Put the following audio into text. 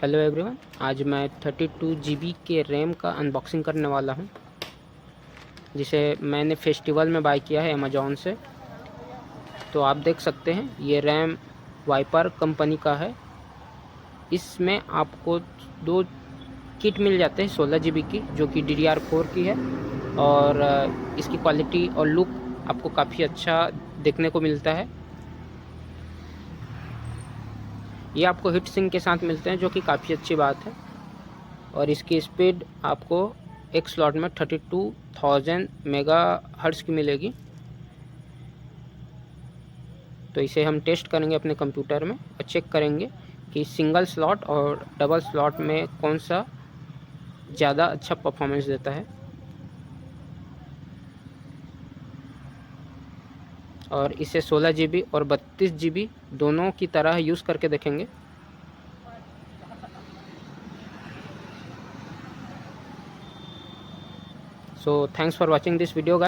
Hello everyone, आज मैं 32 GB के रैम का अनबॉक्सिंग करने वाला हूं, जिसे मैंने फेस्टिवल में बाय किया है अमेज़ॉन से। तो आप देख सकते हैं ये रैम वाइपर कंपनी का है। इसमें आपको दो किट मिल जाते हैं 16 GB की, जो कि DDR4 की है। और इसकी क्वालिटी और लुक आपको काफ़ी अच्छा देखने को मिलता है। ये आपको हीट सिंक के साथ मिलते हैं, जो कि काफ़ी अच्छी बात है। और इसकी स्पीड आपको एक स्लॉट में 32,000 मेगाहर्ट्ज़ की मिलेगी। तो इसे हम टेस्ट करेंगे अपने कंप्यूटर में और चेक करेंगे कि सिंगल स्लॉट और डबल स्लॉट में कौन सा ज़्यादा अच्छा परफॉर्मेंस देता है। और इसे 16 GB और 32 GB दोनों की तरह यूज़ करके देखेंगे। So thanks for watching this video guys.